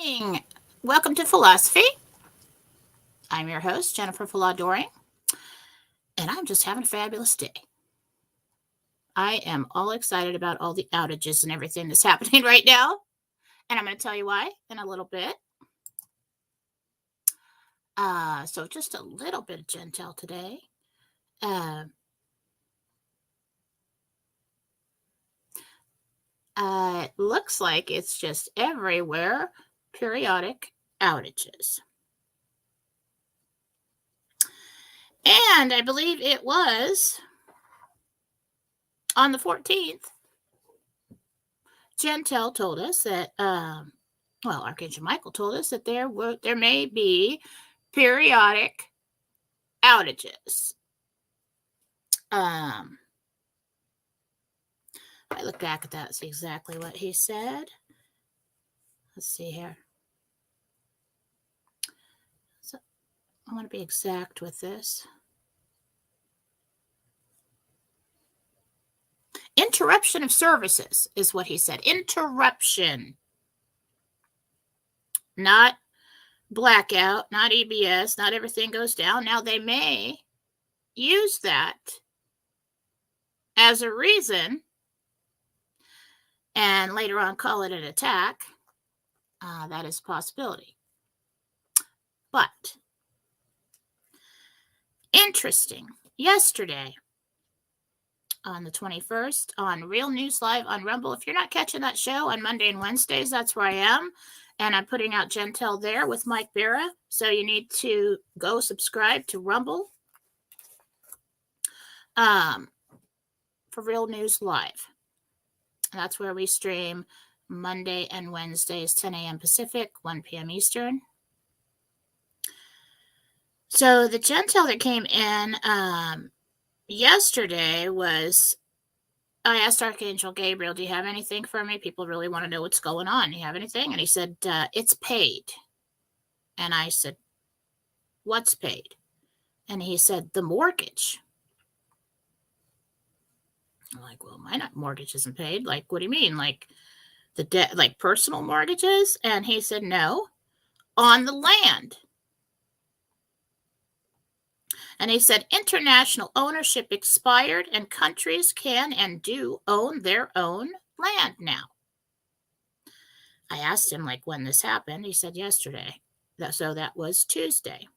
morning. Welcome to Philosophy. I'm your host, Jennifer Fallaw-Doering, and I'm just having a fabulous day. I am all excited about all the outages and everything that's happening right now, and I'm going to tell you why in a little bit. So just a little bit of Gentel today. It looks like it's just everywhere periodic outages. And I believe it was on the 14th, Gentel told us that, Archangel Michael told us that there may be periodic outages. I look back at that and see exactly what he said. Let's see here. So I want to be exact with this. Interruption of services is what he said. Interruption. Not blackout, not EBS, not everything goes down. Now, they may use that as a reason and later on call it an attack. That is a possibility. But interesting, yesterday on the 21st on Real News Live on Rumble, if you're not catching that show on Monday and Wednesdays, that's where I am. And I'm putting out Gentel there with Mike Barra. So you need to go subscribe to Rumble for Real News Live. And that's where we stream Monday and Wednesdays, 10 a.m. Pacific, 1 p.m. Eastern. So the Gentel that came in yesterday was, I asked Archangel Gabriel, do you have anything for me? People really want to know what's going on. Do you have anything? And he said, it's paid. And I said, what's paid? And he said, the mortgage. I'm like, well, my mortgage isn't paid. Like, what do you mean? Like the debt, like personal mortgages? And he said, no, on the land. And he said, international ownership expired and countries can and do own their own land now. I asked him, like, when this happened. He said yesterday. So that was Tuesday.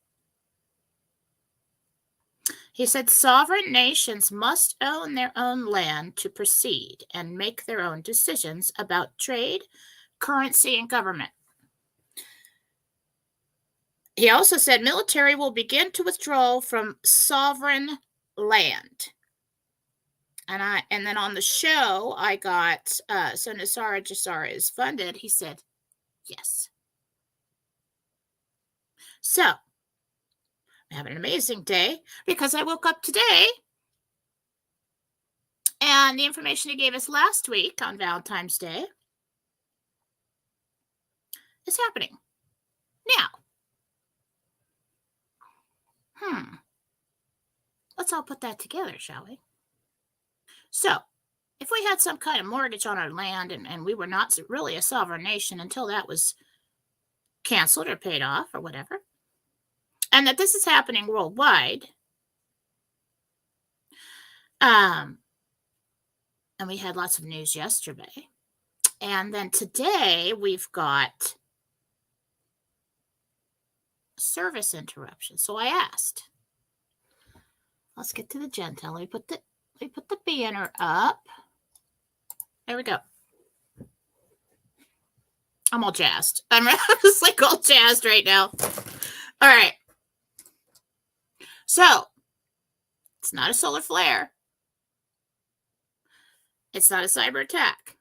He said, sovereign nations must own their own land to proceed and make their own decisions about trade, currency, and government. He also said military will begin to withdraw from sovereign land. And then on the show, I got, so Nasara Jasara is funded. He said, yes. So, I'm having an amazing day because I woke up today and the information he gave us last week on Valentine's Day is happening now. Let's all put that together, shall we? So, if we had some kind of mortgage on our land and we were not really a sovereign nation until that was canceled or paid off or whatever, and that this is happening worldwide, and we had lots of news yesterday, and then today we've got service interruption. So I asked, let's get to the Gentel. Let me put the banner up. There we go. I'm all jazzed. I'm just like all jazzed right now. All right. So, it's not a solar flare. It's not a cyber attack.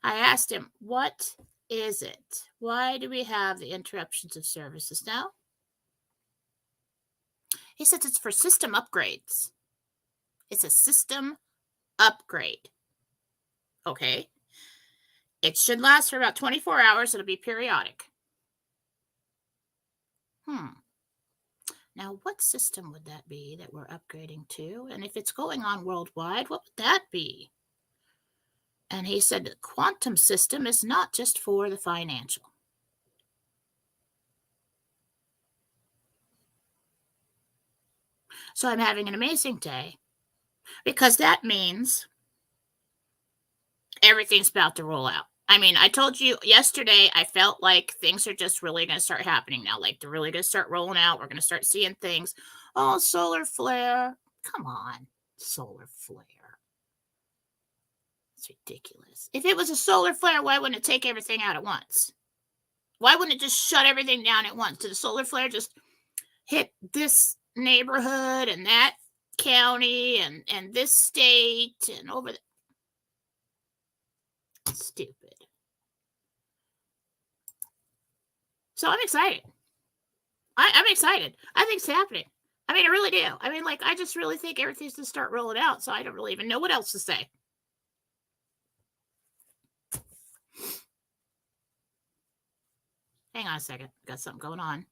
I asked him, what is it? Why do we have the interruptions of services now? He says it's for system upgrades. It's a system upgrade. Okay. It should last for about 24 hours. It'll be periodic. Now, what system would that be that we're upgrading to? And if it's going on worldwide, what would that be? And he said the quantum system is not just for the financial. So I'm having an amazing day because that means everything's about to roll out. I mean, I told you yesterday, I felt like things are just really going to start happening now. Like they're really going to start rolling out. We're going to start seeing things. Oh, solar flare. Come on, solar flare. It's ridiculous. If it was a solar flare, why wouldn't it take everything out at once? Why wouldn't it just shut everything down at once? Did the solar flare just hit this neighborhood and that county and this state and over the... Stupid. So I'm excited. I'm excited. I think it's happening. I mean, I really do. I mean, like, I just really think everything's going to start rolling out, so I don't really even know what else to say. Hang on a second. Got something going on.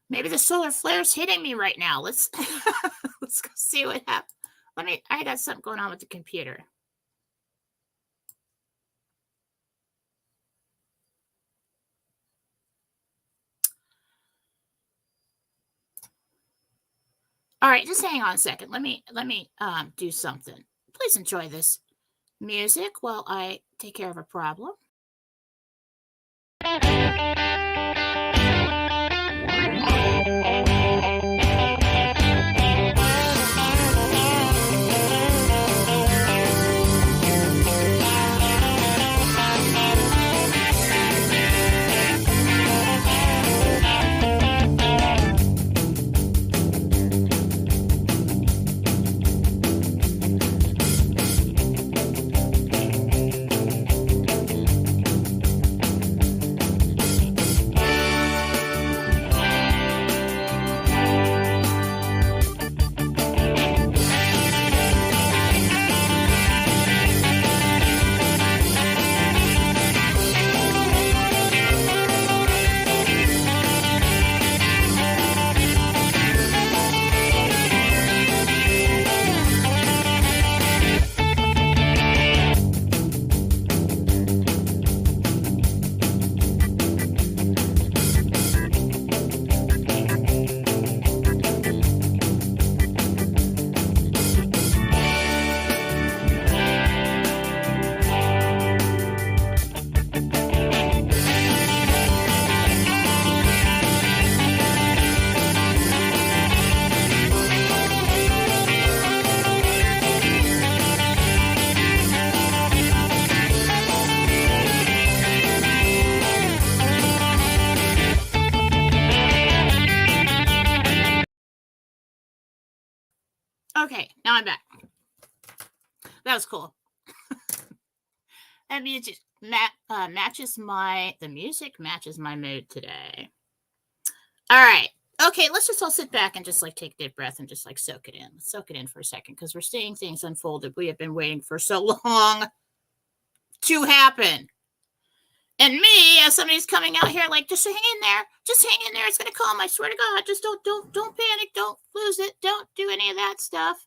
Maybe the solar flare's hitting me right now. Let's let's go see what happens. I got something going on with the computer. All right, just hang on a second. Let me do something. Please enjoy this music while I take care of a problem. Okay, now I'm back. That was cool. That music matches the music matches my mood today. All right. Okay, let's just all sit back and just like take a deep breath and just like soak it in. Let's soak it in for a second because we're seeing things unfold that we have been waiting for so long to happen. And me, as somebody's coming out here, like, just hang in there. Just hang in there. It's going to come. I swear to God. Just don't panic. Don't lose it. Don't do any of that stuff.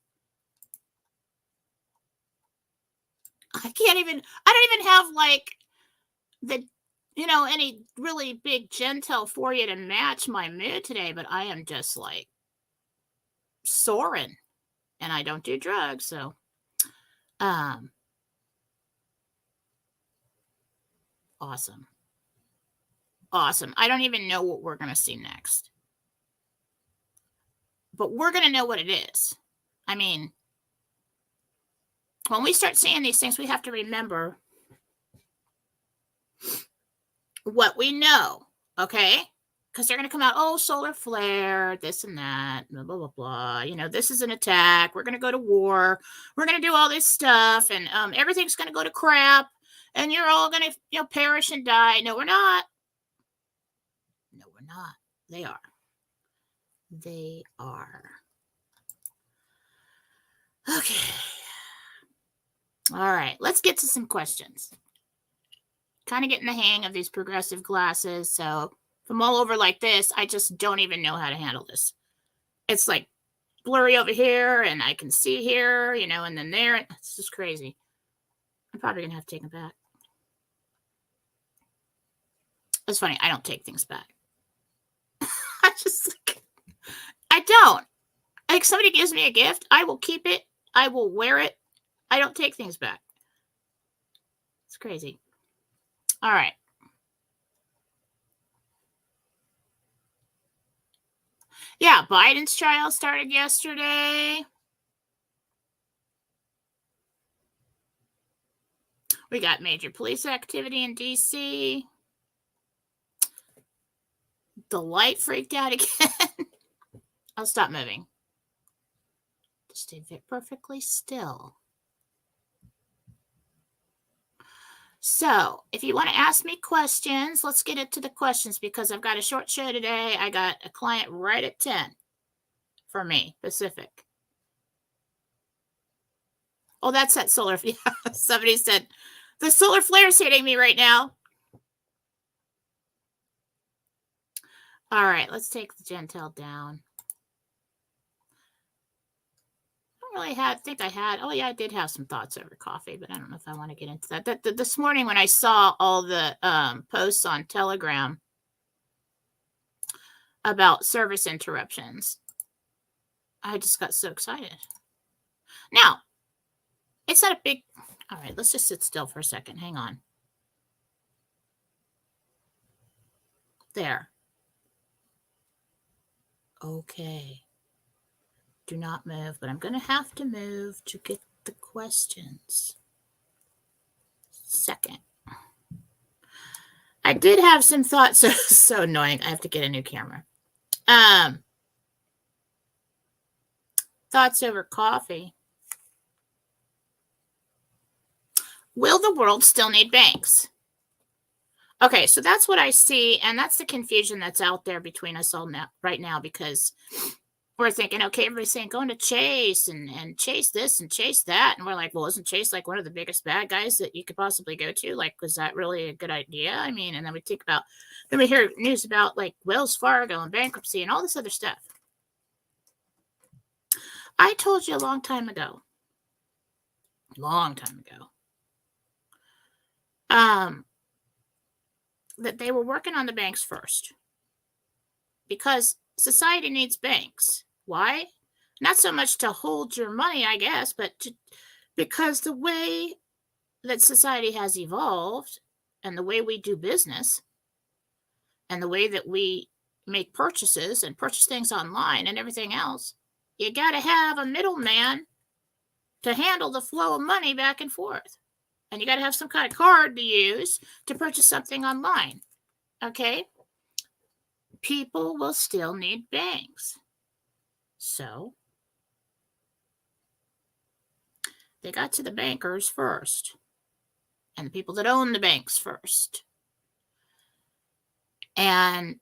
I don't even have like any really big gentle for you to match my mood today, but I am just like soaring and I don't do drugs. So, awesome. I don't even know what we're going to see next, but we're going to know what it is. I mean, when we start seeing these things, we have to remember what we know, okay? Because they're going to come out, oh, solar flare, this and that, blah, blah, blah, blah. This is an attack. We're going to go to war. We're going to do all this stuff, and everything's going to go to crap, and you're all going to, perish and die. No, we're not. No, we're not. They are. They are. Okay. All right, let's get to some questions. Kind of getting the hang of these progressive glasses. So if I'm all over like this, I just don't even know how to handle this. It's like blurry over here and I can see here, and then there. It's just crazy. I'm probably going to have to take them back. It's funny. I don't take things back. I don't. Like, somebody gives me a gift, I will keep it. I will wear it. I don't take things back. It's crazy. All right. Yeah, Biden's trial started yesterday. We got major police activity in D.C. The light freaked out again. I'll stop moving. Just stay perfectly still. So, if you want to ask me questions, let's get into the questions because I've got a short show today. I got a client right at 10 for me, Pacific. Oh, that's that solar. Yeah, somebody said the solar flare is hitting me right now. All right, let's take the Gentel down. I don't really think I had. Oh, yeah, I did have some thoughts over coffee, but I don't know if I want to get into that. This morning when I saw all the posts on Telegram about service interruptions, I just got so excited. Now, it's not a big. All right, let's just sit still for a second. Hang on. There. Okay. Do not move, but I'm going to have to move to get the questions. Second. I did have some thoughts. So annoying. I have to get a new camera. Thoughts over coffee. Will the world still need banks? Okay, so that's what I see, and that's the confusion that's out there between us all now, right now, because we're thinking, okay, everybody's saying going to Chase and Chase this and Chase that, and we're like, well, isn't Chase like one of the biggest bad guys that you could possibly go to? Like, was that really a good idea? I mean, and then we think about, then we hear news about like Wells Fargo and bankruptcy and all this other stuff. I told you a long time ago, that they were working on the banks first because society needs banks. Why? Not so much to hold your money, I guess, but because the way that society has evolved and the way we do business and the way that we make purchases and purchase things online and everything else, you got to have a middleman to handle the flow of money back and forth. And you got to have some kind of card to use to purchase something online. Okay? People will still need banks. So, they got to the bankers first. And the people that own the banks first. And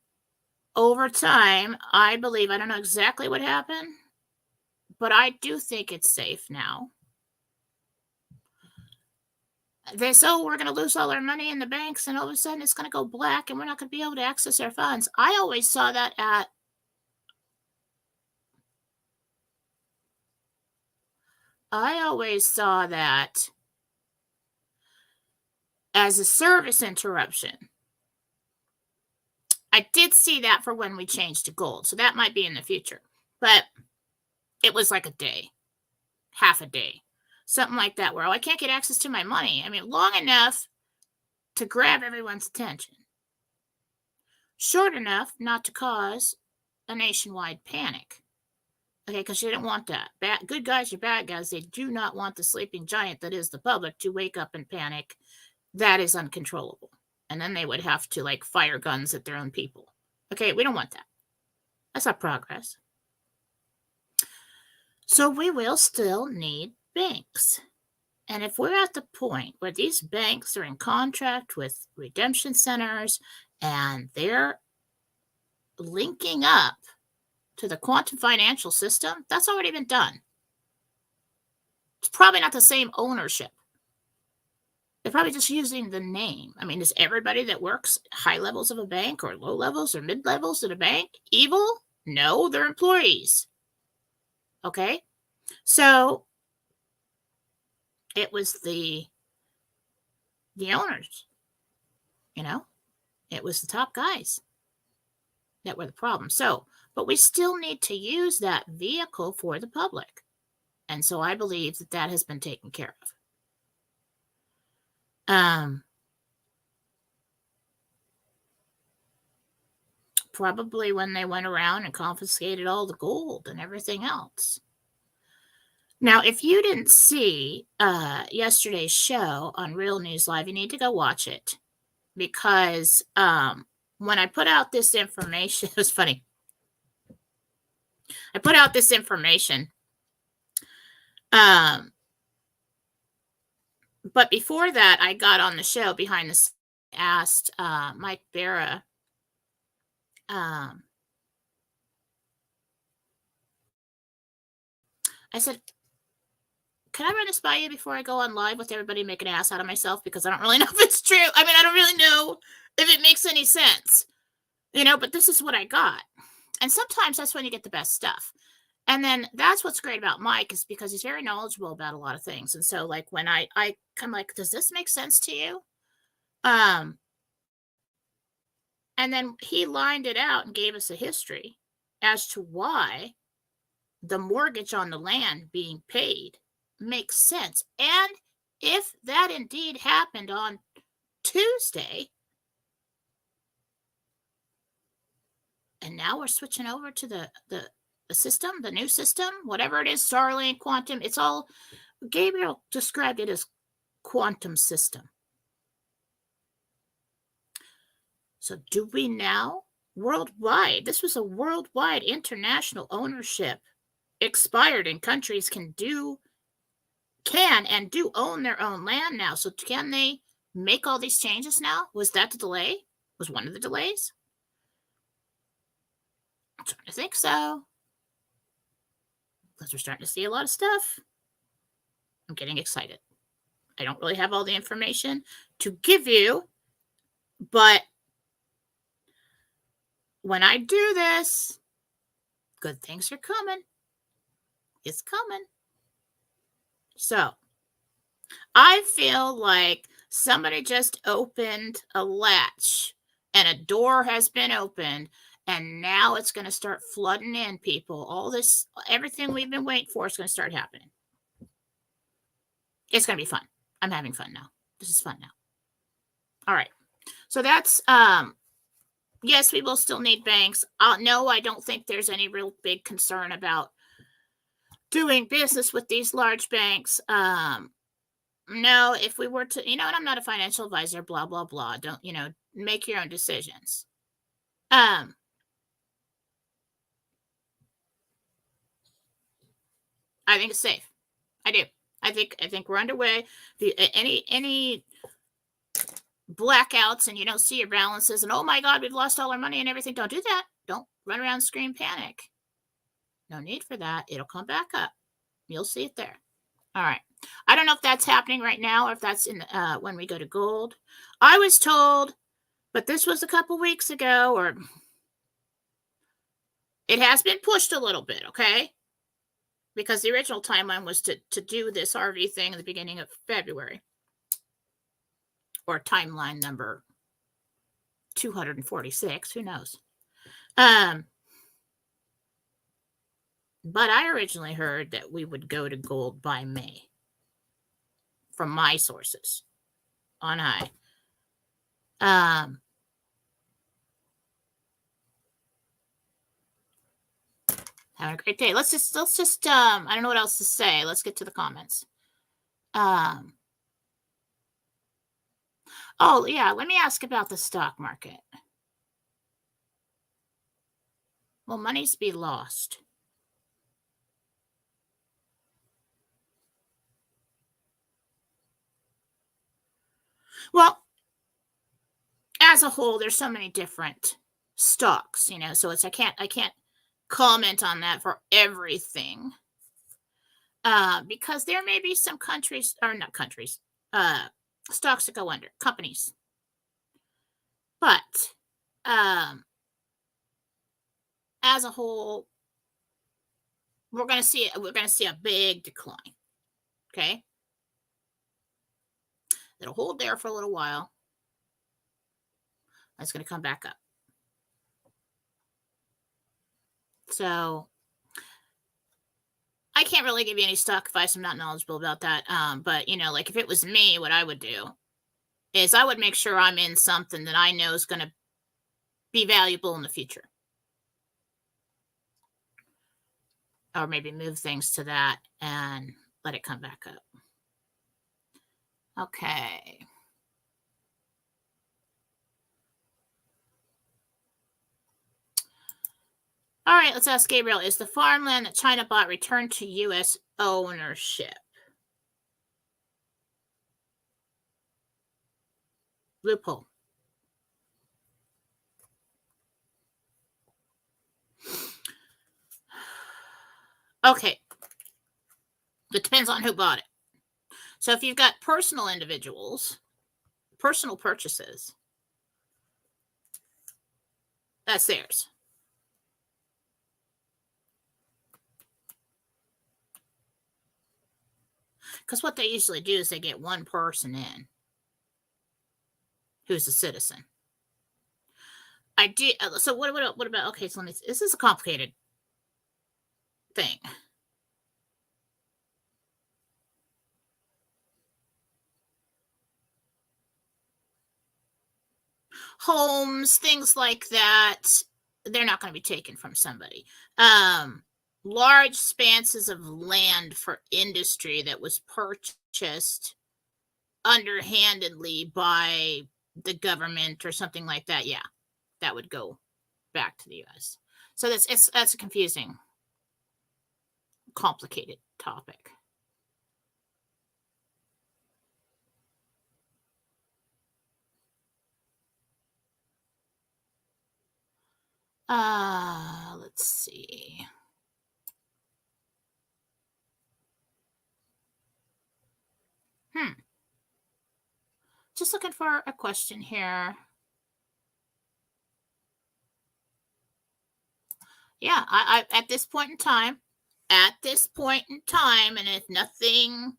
over time, I believe, I don't know exactly what happened, but I do think it's safe now. They say, oh, we're going to lose all our money in the banks, and all of a sudden it's going to go black, and we're not going to be able to access our funds. I always saw that as a service interruption. I did see that for when we changed to gold, so that might be in the future. But it was like a day, half a day, something like that, where I can't get access to my money. I mean, long enough to grab everyone's attention. Short enough not to cause a nationwide panic. Okay, because you didn't want that. Good guys or bad guys, they do not want the sleeping giant that is the public to wake up and panic. That is uncontrollable. And then they would have to like fire guns at their own people. Okay, we don't want that. That's not progress. So we will still need banks. And if we're at the point where these banks are in contract with redemption centers and they're linking up to the quantum financial system, that's already been done. It's probably not the same ownership. They're probably just using the name. I mean, is everybody that works high levels of a bank or low levels or mid levels at a bank evil? No, they're employees. Okay? So it was the the owners. It was the top guys that were the problem. So, but we still need to use that vehicle for the public. And so I believe that has been taken care of. Probably when they went around and confiscated all the gold and everything else. Now, if you didn't see yesterday's show on Real News Live, you need to go watch it, because when I put out this information, it was funny. I put out this information, but before that, I got on the show behind the scenes, asked Mike Barra, I said, can I run this by you before I go on live with everybody and make an ass out of myself? Because I don't really know if it's true. I mean, I don't really know if it makes any sense, but this is what I got. And sometimes that's when you get the best stuff. And then that's what's great about Mike, is because he's very knowledgeable about a lot of things. And so, like, when I come, like, does this make sense to you? And then he lined it out and gave us a history as to why the mortgage on the land being paid makes sense. And if that indeed happened on Tuesday, and now we're switching over to the system, the new system, whatever it is, Starlink, quantum, it's all, Gabriel described it as quantum system. So do we now, worldwide, this was a worldwide international ownership, expired, and countries can and do own their own land now. So can they make all these changes now? Was that the delay? Was one of the delays? I'm starting to think so, because we're starting to see a lot of stuff. I'm getting excited. I don't really have all the information to give you, but when I do this, good things are coming. It's coming. So I feel like somebody just opened a latch and a door has been opened, and now it's going to start flooding in, people. All this, everything we've been waiting for is going to start happening. It's going to be fun. I'm having fun now. This is fun now. All right. So that's, yes, we will still need banks. No, I don't think there's any real big concern about doing business with these large banks. No, if we were to, and I'm not a financial advisor, blah, blah, blah. Don't, make your own decisions. I think it's safe. I do. I think we're underway. Any blackouts and you don't see your balances and, oh my God, we've lost all our money and everything. Don't do that. Don't run around, scream, panic. No need for that. It'll come back up. You'll see it there. All right. I don't know if that's happening right now or if that's in when we go to gold. I was told, but this was a couple weeks ago, or it has been pushed a little bit, okay? Because the original timeline was to do this RV thing at the beginning of February, or timeline number 246, who knows? But I originally heard that we would go to gold by May, from my sources on high. Having a great day. Let's just I don't know what else to say. Let's get to the comments. Oh yeah, let me ask about the stock market. Will monies be lost? Well, as a whole, there's so many different stocks, so it's I can't comment on that for everything. Because there may be some countries, or not countries, stocks that go under, companies. But as a whole, we're going to see a big decline. Okay. It'll hold there for a little while. It's going to come back up. So I can't really give you any stock advice. I'm not knowledgeable about that. But, like if it was me, what I would do is I would make sure I'm in something that I know is going to be valuable in the future. Or maybe move things to that and let it come back up. Okay. All right, let's ask Gabriel. Is the farmland that China bought returned to U.S. ownership? Loophole. Okay. It depends on who bought it. So if you've got personal individuals, personal purchases, that's theirs. Because what they usually do is they get one person in who's a citizen. I do. So what about? Okay, so this is a complicated thing. Homes, things like that, they're not going to be taken from somebody. Large expanses of land for industry that was purchased underhandedly by the government or something like that, yeah, that would go back to the U.S. So that's a confusing, complicated topic. Let's see. Just looking for a question here. Yeah, I at this point in time, and if nothing,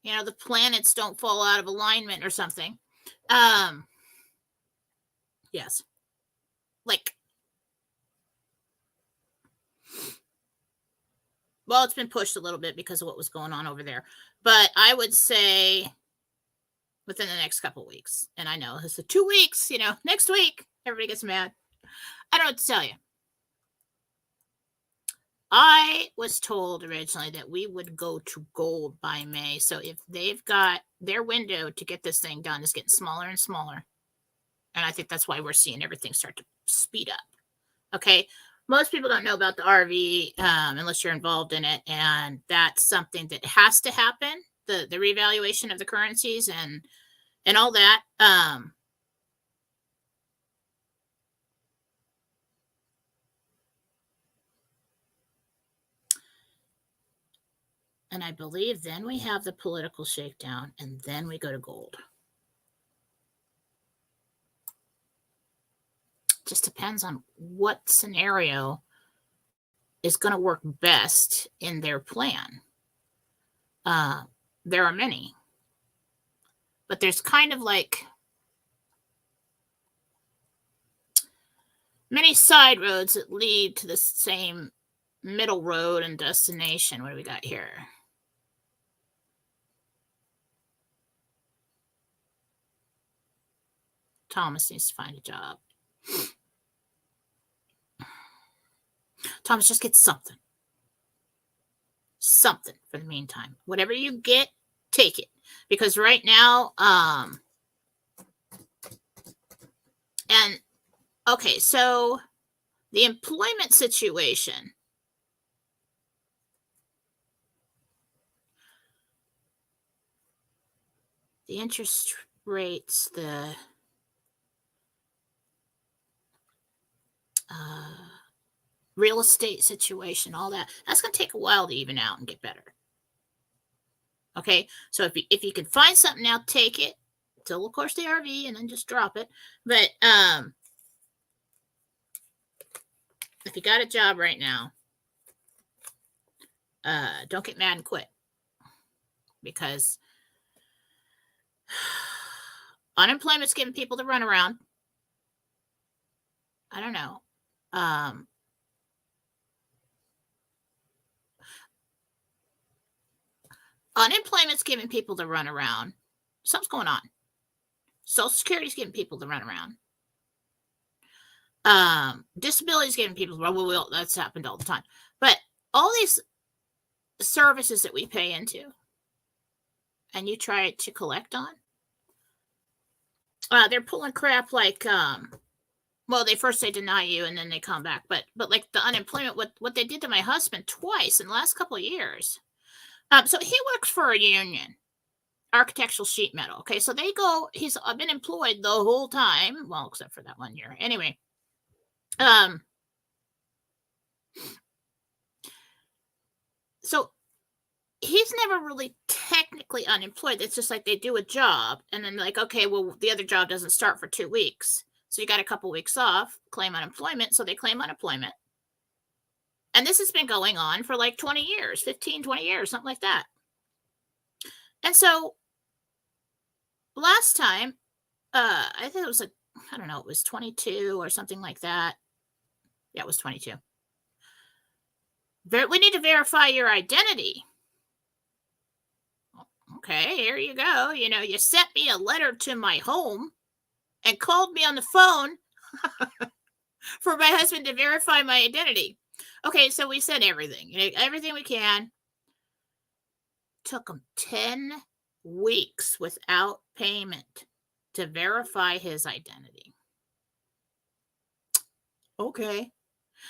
the planets don't fall out of alignment or something, yes, like, well, it's been pushed a little bit because of what was going on over there, but I would say within the next couple of weeks. And I know this is 2 weeks, next week, everybody gets mad. I don't know what to tell you. I was told originally that we would go to gold by May. So if they've got their window to get this thing done is getting smaller and smaller. And I think that's why we're seeing everything start to speed up. Okay. Most people don't know about the RV unless you're involved in it. And that's something that has to happen. The revaluation of the currencies and all that. And I believe then we have the political shakedown, and then we go to gold. Just depends on what scenario is going to work best in their plan. There are many, but there's kind of like many side roads that lead to the same middle road and destination. What do we got here? Thomas needs to find a job. Thomas, just get something. Something for the meantime. Whatever you get, take it. Because right now, and okay, so the employment situation. The interest rates, the real estate situation, all that's going to take a while to even out and get better. Okay, so if you can find something now, take it till, of course, the RV, and then just drop it. But if you got a job right now, don't get mad and quit, because Unemployment's giving people the runaround. I don't know. Unemployment's giving people the runaround. Something's going on. Social Security's giving people the runaround. Disability's giving people the runaround. Well, that's happened all the time. But all these services that we pay into and you try to collect on, they're pulling crap like, well, they deny you and then they come back. But like the unemployment, what they did to my husband twice in the last couple of years. So he works for a union, architectural sheet metal. Okay, so he's been employed the whole time. Well, except for that 1 year. Anyway, so he's never really technically unemployed. It's just like they do a job and then like, okay, well, the other job doesn't start for 2 weeks. So you got a couple weeks off, claim unemployment. So they claim unemployment. And this has been going on for like 20 years, 15, 20 years, something like that. And so last time, I think it was I don't know, it was 22 or something like that. Yeah, it was 22. We need to verify your identity. Okay, here you go. You sent me a letter to my home and called me on the phone for my husband to verify my identity. Okay, so we said everything, everything we can. Took him 10 weeks without payment to verify his identity. Okay.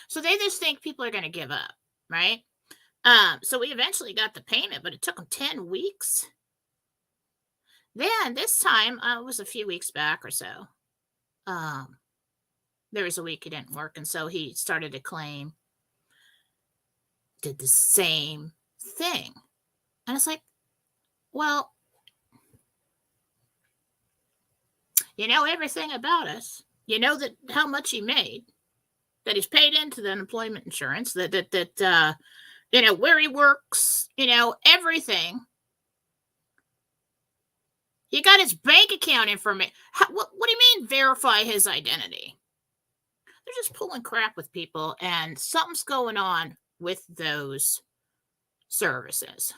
So they just think people are going to give up, right? So we eventually got the payment, but it took them 10 weeks. Then this time, it was a few weeks back or so. There was a week he didn't work, and so he started a claim, did the same thing. And it's like, well, you know everything about us. You know that how much he made, that he's paid into the unemployment insurance, that where he works, everything. You got his bank account information. What do you mean verify his identity? They're just pulling crap with people, and something's going on with those services,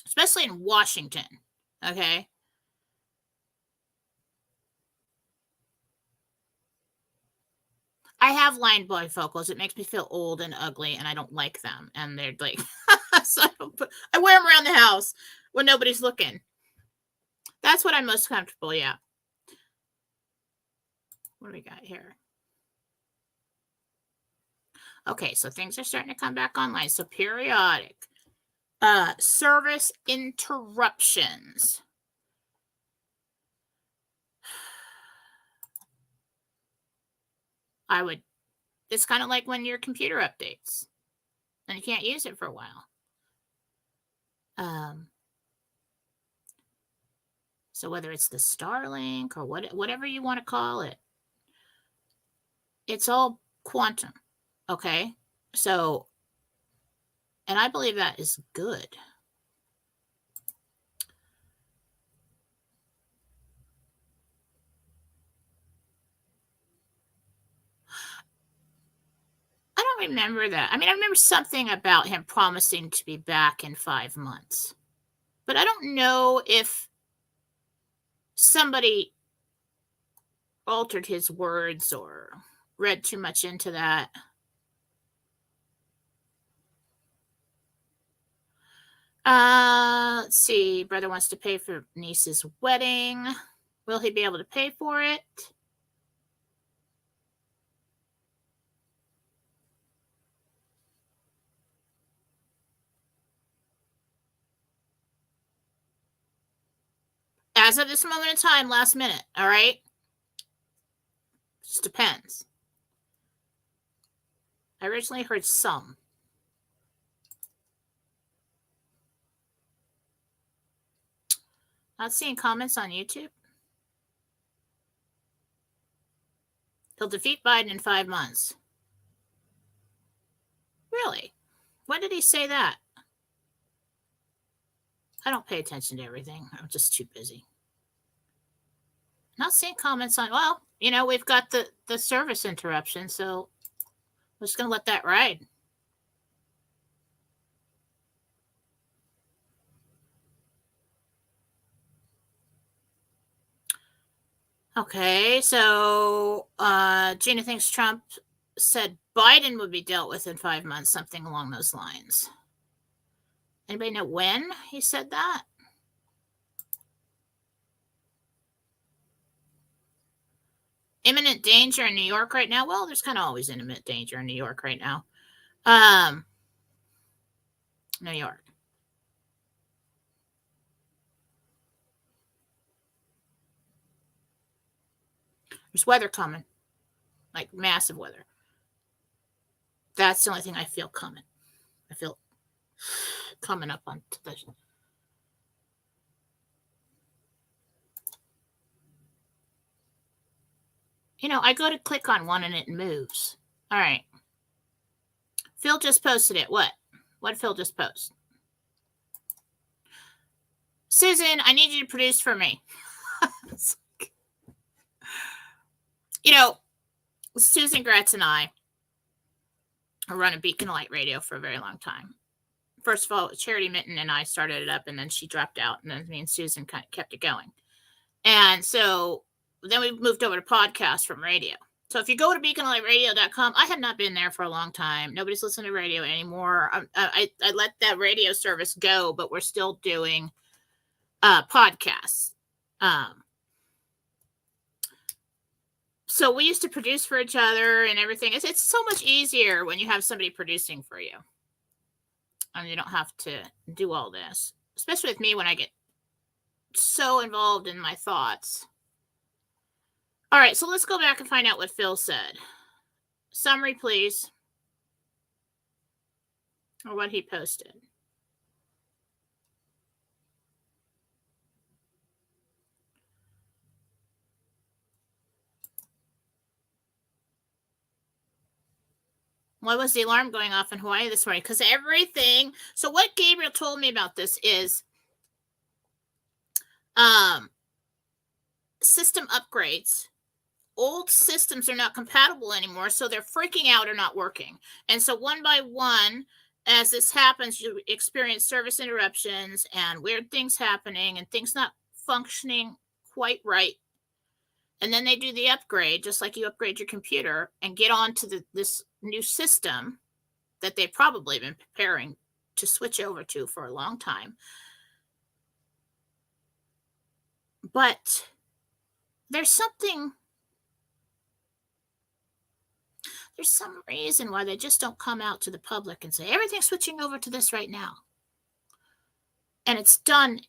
especially in Washington. Okay. I have line bifocals. It makes me feel old and ugly, and I don't like them. And they're like, so I wear them around the house when nobody's looking. That's what I'm most comfortable. Yeah. What do we got here? Okay, so things are starting to come back online. So periodic service interruptions. It's kind of like when your computer updates and you can't use it for a while. So whether it's the Starlink or whatever you want to call it, it's all quantum. Okay. So, and I believe that is good. I don't remember that. I mean, I remember something about him promising to be back in 5 months, but I don't know if somebody altered his words or read too much into that. Let's see. Brother wants to pay for niece's wedding. Will he be able to pay for it? As of this moment in time, last minute, all right? Just depends. I originally heard some. Not seeing comments on YouTube. He'll defeat Biden in 5 months. Really? When did he say that? I don't pay attention to everything. I'm just too busy. Not seeing comments on, well, we've got the service interruption, so I'm just going to let that ride. Okay, so Gina thinks Trump said Biden would be dealt with in 5 months, something along those lines. Anybody know when he said that? Imminent danger in New York right now? Well, there's kind of always imminent danger in New York right now. New York. There's weather coming, like massive weather. That's the only thing I feel coming. I feel coming up on the. I go to click on one and it moves. All right. Phil just posted it. What? What did Phil just post? Susan, I need you to produce for me. Susan Gratz and I are running Beacon Light Radio for a very long time. First of all, Charity Mitten and I started it up, and then she dropped out, and then me and Susan kind of kept it going. And so then we moved over to podcast from radio. So if you go to beaconlightradio.com, I have not been there for a long time. Nobody's listening to radio anymore. I let that radio service go, but we're still doing podcasts. So we used to produce for each other and everything. It's so much easier when you have somebody producing for you. And you don't have to do all this. Especially with me when I get so involved in my thoughts. All right, so let's go back and find out what Phil said. Summary, please. Or what he posted. Why was the alarm going off in Hawaii this morning? Because everything. So what Gabriel told me about this is system upgrades. Old systems are not compatible anymore, so they're freaking out or not working. And so one by one, as this happens, you experience service interruptions and weird things happening and things not functioning quite right. And then they do the upgrade, just like you upgrade your computer and get on to this new system that they've probably been preparing to switch over to for a long time. But there's some reason why they just don't come out to the public and say, everything's switching over to this right now. And it's done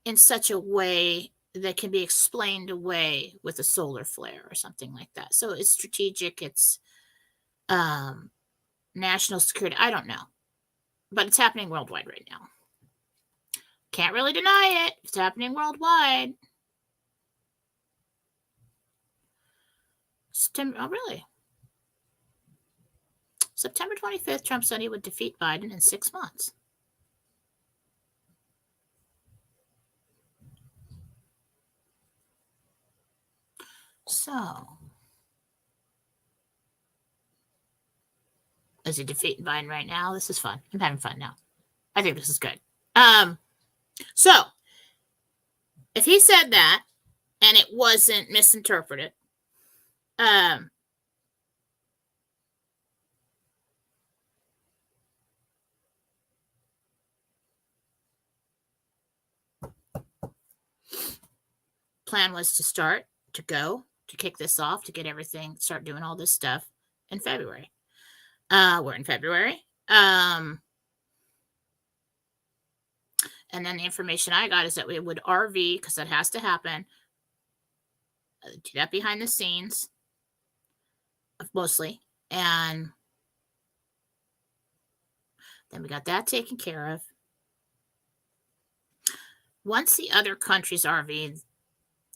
in such a way that can be explained away with a solar flare or something like that. So it's strategic. It's national security. I don't know. But it's happening worldwide right now. Can't really deny it. It's happening worldwide. Oh, really? September 25th, Trump said he would defeat Biden in 6 months. So, is he defeating Biden right now? This is fun. I'm having fun now. I think this is good. So, if he said that and it wasn't misinterpreted, plan was to kick this off, to get everything, start doing all this stuff in February. We're in February. And then the information I got is that we would RV, because that has to happen, do that behind the scenes, mostly. And then we got that taken care of. Once the other countries RV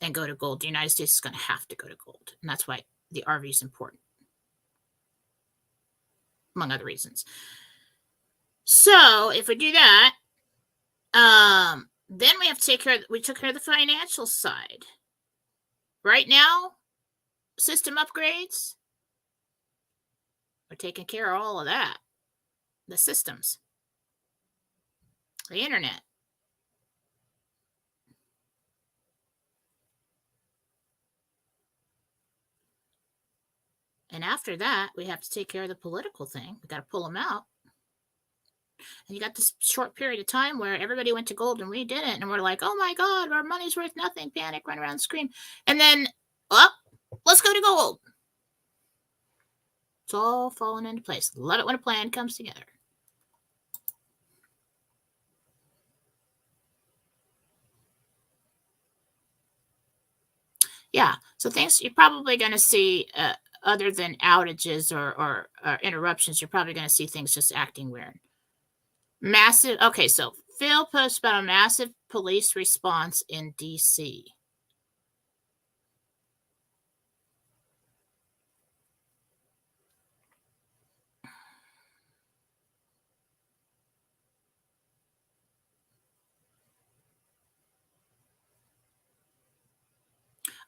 and go to gold, the United States is going to have to go to gold. And that's why the RV is important, among other reasons. So if we do that, Then we have to we took care of the financial side. Right now, system upgrades, we're taking care of all of that. The systems, the internet. And after that, we have to take care of the political thing. We got to pull them out. And you got this short period of time where everybody went to gold and we didn't. And we're like, oh my God, our money's worth nothing. Panic, run around, scream. And then, let's go to gold. It's all falling into place. Love it when a plan comes together. Yeah. So things you're probably going to see, other than outages or interruptions, you're probably going to see things just acting weird. Massive. Okay. So Phil posts about a massive police response in DC.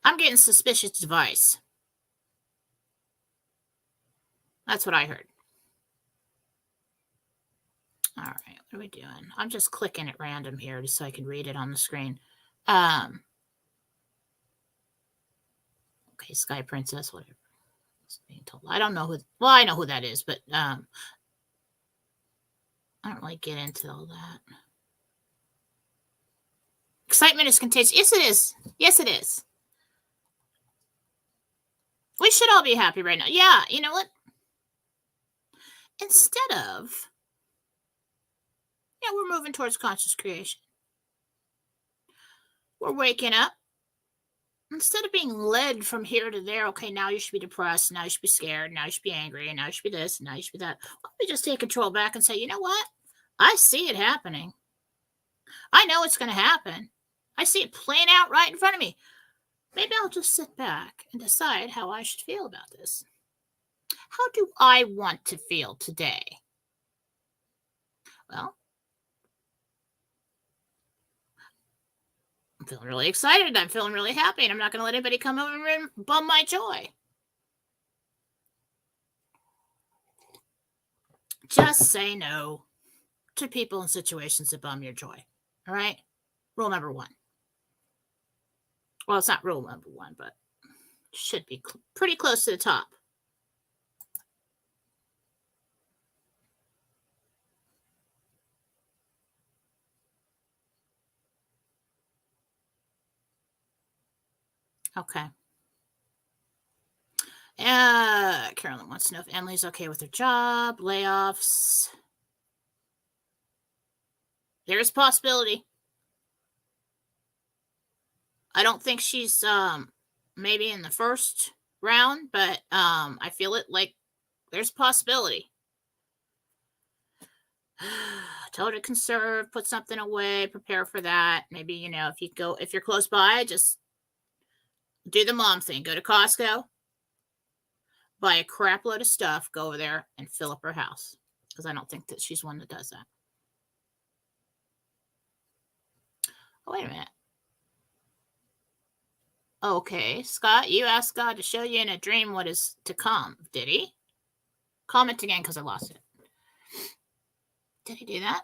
I'm getting suspicious device. That's what I heard. All right, what are we doing? I'm just clicking at random here just so I can read it on the screen. Okay, Sky Princess, whatever. Being told. I don't know who. Well, I know who that is, but I don't really get into all that. Excitement is contagious. Yes, it is. Yes, it is. We should all be happy right now. Yeah, you know what? Instead of, we're moving towards conscious creation. We're waking up. Instead of being led from here to there, okay, now you should be depressed, now you should be scared, now you should be angry, and now you should be this, and now you should be that. Why don't we just take control back and say, you know what? I see it happening. I know it's going to happen. I see it playing out right in front of me. Maybe I'll just sit back and decide how I should feel about this. How do I want to feel today? Well, I'm feeling really excited. I'm feeling really happy, and I'm not going to let anybody come over and bum my joy. Just say no to people and situations that bum your joy. All right? Rule number 1. Well, it's not rule number 1, but it should be pretty close to the top. Okay. Carolyn wants to know if Emily's okay with her job, layoffs. There's a possibility. I don't think she's maybe in the first round, but I feel it like there's a possibility. Tell her to conserve, put something away, prepare for that. Maybe, if you're close by, just do the mom thing. Go to Costco, buy a crap load of stuff, go over there and fill up her house. Because I don't think that she's one that does that. Oh, wait a minute. Okay, Scott, you asked God to show you in a dream what is to come. Did he? Comment again because I lost it. Did he do that?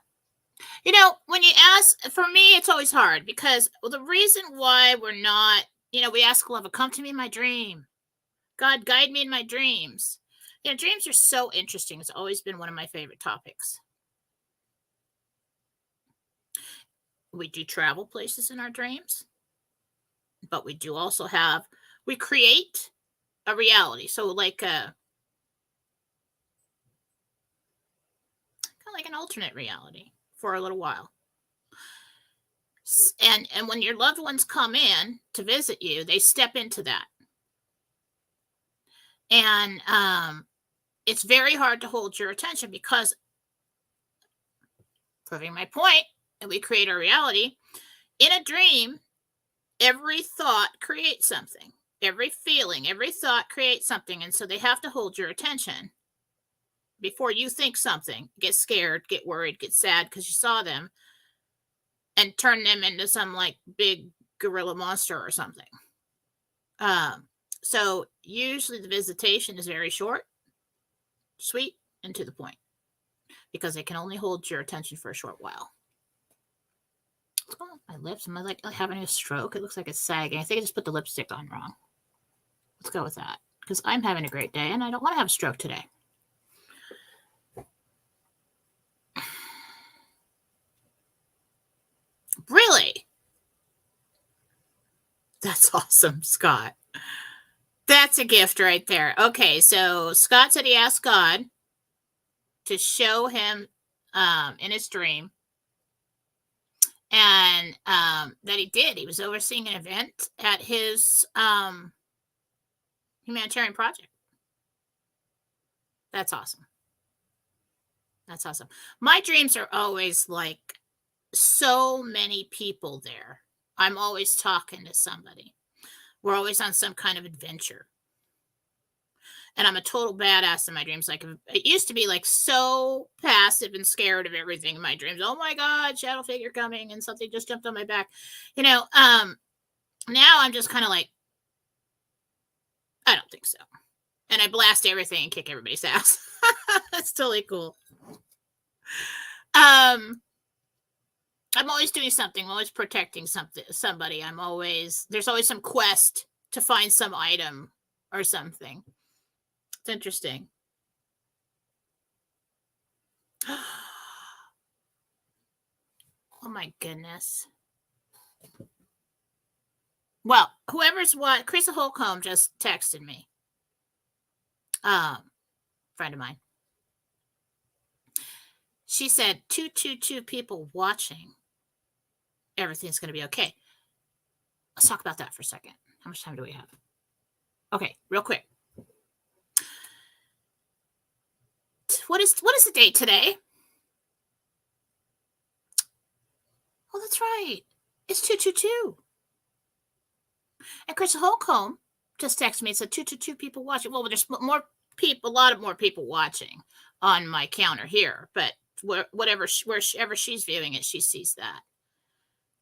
When you ask, for me, it's always hard because the reason why we're not, we ask love, come to me in my dream. God, guide me in my dreams. Dreams are so interesting. It's always been one of my favorite topics. We do travel places in our dreams, but we do also we create a reality. So like kind of like an alternate reality for a little while. And when your loved ones come in to visit you, they step into that. And it's very hard to hold your attention because, proving my point, and we create a reality. In a dream, every thought creates something. Every feeling, every thought creates something. And so they have to hold your attention before you think something. Get scared, get worried, get sad because you saw them. and turn them into some like big gorilla monster or something. So usually the visitation is very short, sweet, and to the point, because they can only hold your attention for a short while. What's going on with my lips? Am I like having a stroke? It looks like it's sagging. I think I just put the lipstick on wrong. Let's go with that, because I'm having a great day and I don't want to have a stroke today. Really? That's awesome, Scott. That's a gift right there. Okay, so Scott said he asked God to show him in his dream, and that he did. He was overseeing an event at his humanitarian project. That's awesome. That's awesome. My dreams are always like so many people there. I'm always talking to somebody. We're always on some kind of adventure. And I'm a total badass in my dreams. Like, it used to be like so passive and scared of everything in my dreams. Oh my God, shadow figure coming and something just jumped on my back. Now I'm just kind of like, I don't think so. And I blast everything and kick everybody's ass. That's totally cool. I'm always doing something. I'm always protecting somebody. There's always some quest to find some item or something. It's interesting. Oh my goodness. Well, whoever's what, Chris Holcomb just texted me. Friend of mine. She said 222 people watching. Everything's going to be okay. Let's talk about that for a second. How much time do we have? Okay, real quick. What is the date today? Oh, that's right. It's 222. And Chris Holcomb just texted me and said 222 people watching. Well, there's more people, a lot more people watching on my counter here, but wherever she's viewing it, she sees that.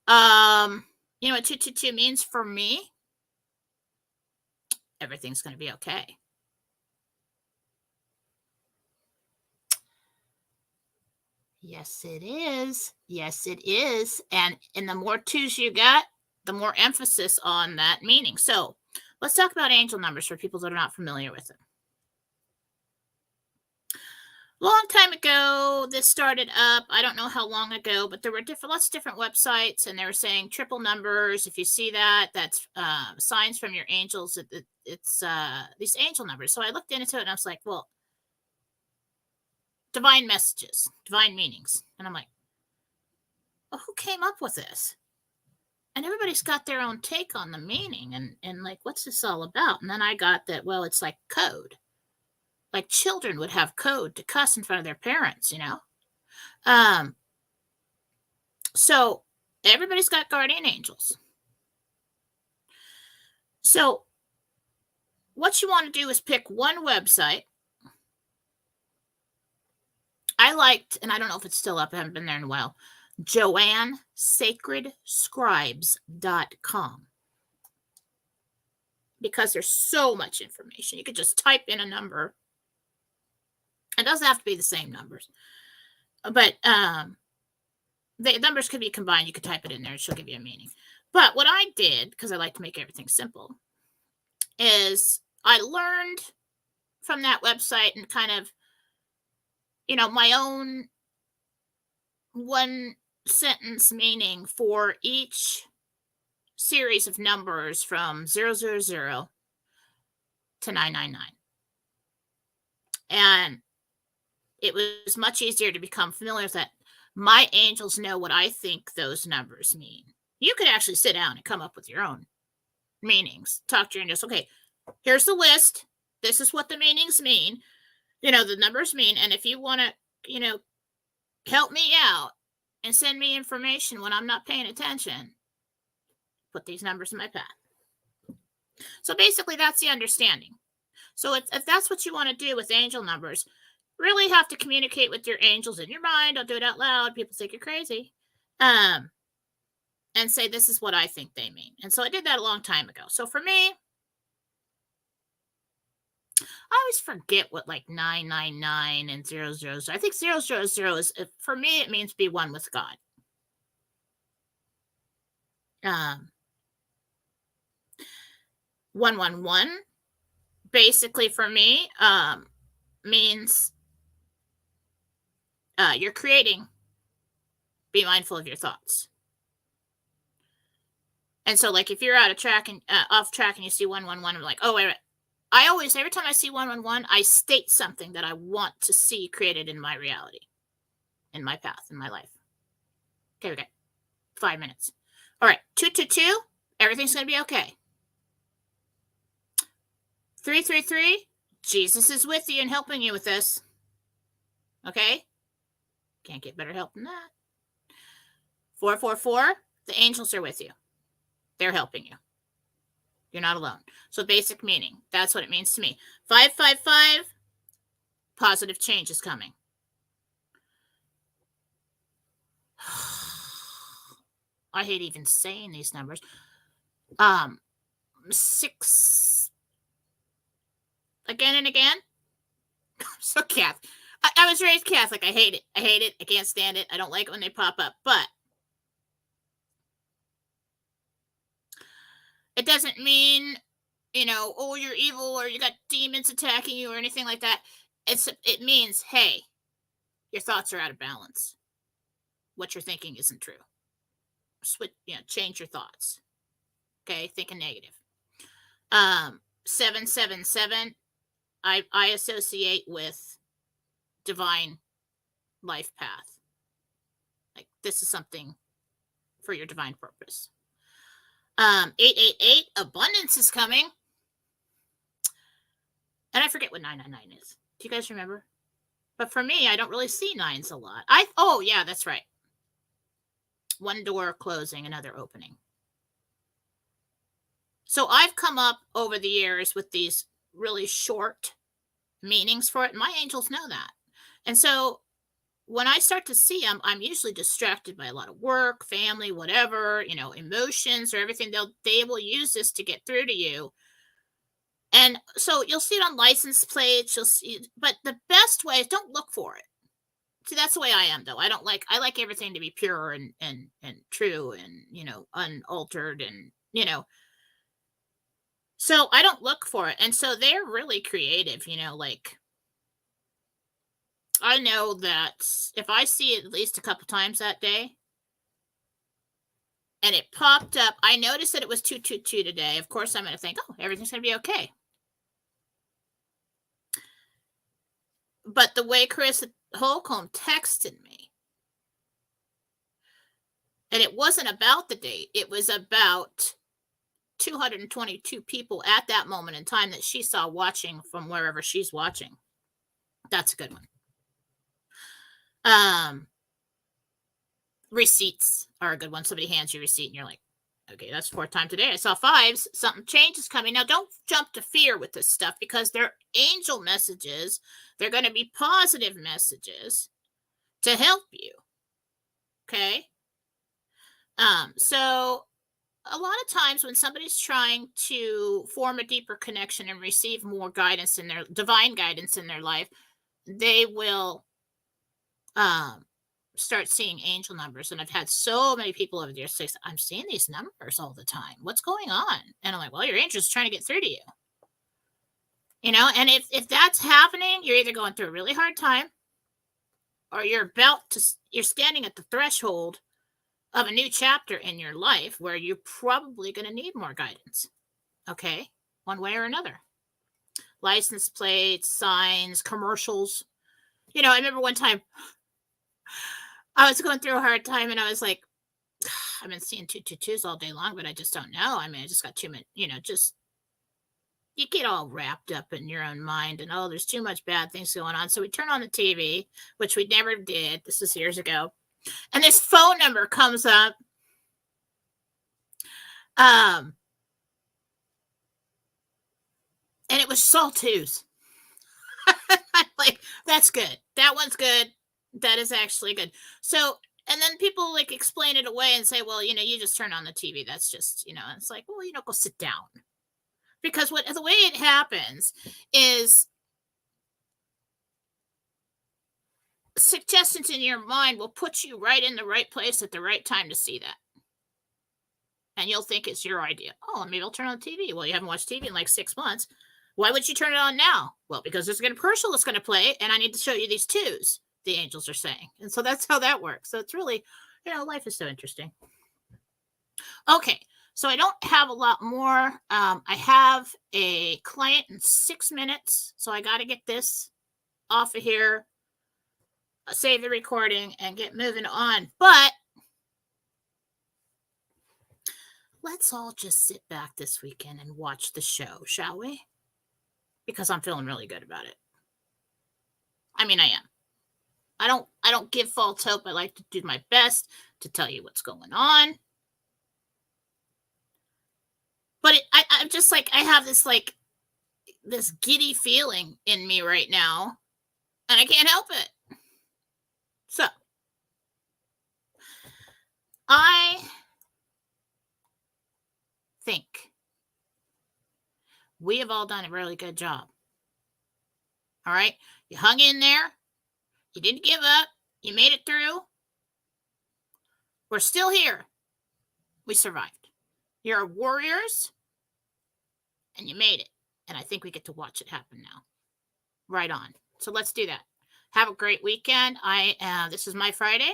You know what 222 means for me? Everything's going to be okay. Yes, it is. Yes, it is. And the more twos you got, the more emphasis on that meaning. So let's talk about angel numbers for people that are not familiar with them. Long time ago, this started up. I don't know how long ago, but there were lots of different websites, and they were saying triple numbers. If you see that, that's signs from your angels. It's these angel numbers. So I looked into it, and I was like, well, divine messages, divine meanings. And I'm like, well, who came up with this? And everybody's got their own take on the meaning, and like, what's this all about? And then I got that, well, it's like code. Like children would have code to cuss in front of their parents, So everybody's got guardian angels. So what you want to do is pick one website. I liked, and I don't know if it's still up, I haven't been there in a while, JoanneSacredScribes.com. Because there's so much information. You could just type in a number. It doesn't have to be the same numbers. But the numbers could be combined. You could type it in there and she'll give you a meaning. But what I did, because I like to make everything simple, is I learned from that website and kind of, my own one sentence meaning for each series of numbers from 000 to 999. And it was much easier to become familiar with that. My angels know what I think those numbers mean. You could actually sit down and come up with your own meanings. Talk to your angels. Okay, here's the list. This is what the meanings mean. The numbers mean. And if you want to, help me out and send me information when I'm not paying attention, put these numbers in my path. So basically, that's the understanding. So if that's what you want to do with angel numbers, really have to communicate with your angels in your mind. Don't do it out loud. People think you're crazy. and say, this is what I think they mean. And so I did that a long time ago. So for me, I always forget what like 999 and 000. I think 000 is, for me, it means be one with God. 111, basically for me, means you're creating. Be mindful of your thoughts. And so, like, if you're out of track and off track and you see 111, I'm like, oh, wait. I always, every time I see 111, I state something that I want to see created in my reality, in my path, in my life. Okay, we got 5 minutes. All right, 222, everything's going to be okay. 333, Jesus is with you and helping you with this. Okay? Can't get better help than that. 444, the angels are with you. They're helping you. You're not alone. So basic meaning, that's what it means to me. 555, positive change is coming. I hate even saying these numbers. 6, again and again. So Catholic. I was raised Catholic. I hate it. I can't stand it. I don't like it when they pop up. But it doesn't mean, oh, you're evil or you got demons attacking you or anything like that. It means, hey, your thoughts are out of balance. What you're thinking isn't true. Change your thoughts. Okay, thinking negative. 777, I associate with divine life path. Like, this is something for your divine purpose. 888, abundance is coming. And I forget what 999 is. Do you guys remember? But for me, I don't really see nines a lot. Oh, yeah, that's right. One door closing, another opening. So I've come up over the years with these really short meanings for it. And my angels know that. And so when I start to see them, I'm usually distracted by a lot of work, family, whatever, emotions or everything. They will use this to get through to you. And so you'll see it on license plates. You'll see, but the best way is don't look for it. See, that's the way I am, though. I like everything to be pure and true and, unaltered and, so I don't look for it. And so they're really creative, like, I know that if I see it at least a couple times that day and it popped up, I noticed that it was 222 today. Of course, I'm going to think, oh, everything's going to be okay. But the way Chris Holcomb texted me, and it wasn't about the date, it was about 222 people at that moment in time that she saw watching from wherever she's watching. That's a good one. Receipts are a good one. Somebody hands you a receipt and you're like, okay, that's 4th time today. I saw 5s. Something change is coming. Now, don't jump to fear with this stuff because they're angel messages. They're going to be positive messages to help you. Okay? So a lot of times when somebody's trying to form a deeper connection and receive more guidance in their divine guidance in their life, they will start seeing angel numbers. And I've had so many people over the years say, I'm seeing these numbers all the time. What's going on? And I'm like, well, your angel's trying to get through to you. And if that's happening, you're either going through a really hard time or you're standing at the threshold of a new chapter in your life where you're probably going to need more guidance. Okay? One way or another. License plates, signs, commercials. I remember one time I was going through a hard time and I was like, I've been seeing 222s all day long, but I just don't know. I mean, I just got too much, you get all wrapped up in your own mind and, oh, there's too much bad things going on. So we turn on the TV, which we never did. This was years ago. And this phone number comes up. And it was just all 2s. I'm like, that's good. That one's good. That is actually good. So And then people like explain it away and say, well, you just turn on the TV. That's just, and it's like, well, go sit down. Because the way it happens is suggestions in your mind will put you right in the right place at the right time to see that. And you'll think it's your idea. Oh, maybe I'll turn on the TV. Well, you haven't watched TV in like 6 months. Why would you turn it on now? Well, because there's a commercial that's going to play, and I need to show you these twos, the angels are saying. And so that's how that works. So it's really, life is so interesting. Okay, so I don't have a lot more. I have a client in 6 minutes, so I got to get this off of here, save the recording, and get moving on. But let's all just sit back this weekend and watch the show, shall we? Because I'm feeling really good about it. I mean, I am. I don't give false hope. I like to do my best to tell you what's going on. But I'm just like, I have this giddy feeling in me right now, and I can't help it. So, I think we have all done a really good job. All right? You hung in there. You didn't give up. You made it through. We're still here. We survived. You're warriors, and you made it. And I think we get to watch it happen now. Right on. So let's do that. Have a great weekend. This is my Friday.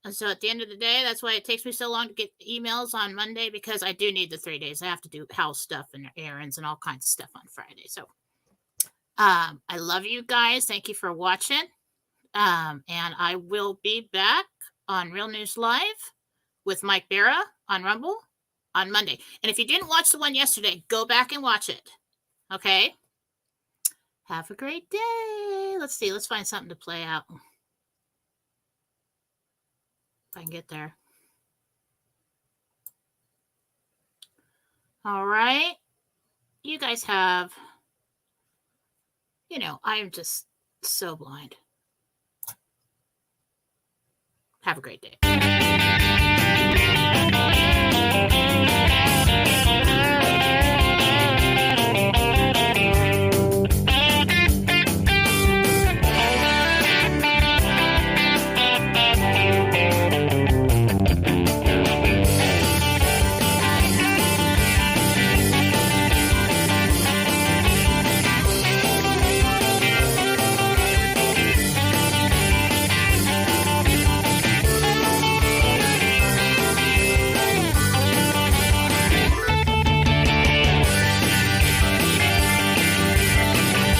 And so at the end of the day, that's why it takes me so long to get emails on Monday, because I do need the 3 days. I have to do house stuff and errands and all kinds of stuff on Friday. So I love you guys. Thank you for watching. And I will be back on Real News Live with Mike Barra on Rumble on Monday. And if you didn't watch the one yesterday, go back and watch it. Okay? Have a great day. Let's see. Let's find something to play out. If I can get there. All right. You guys have, I am just so blind. Have a great day.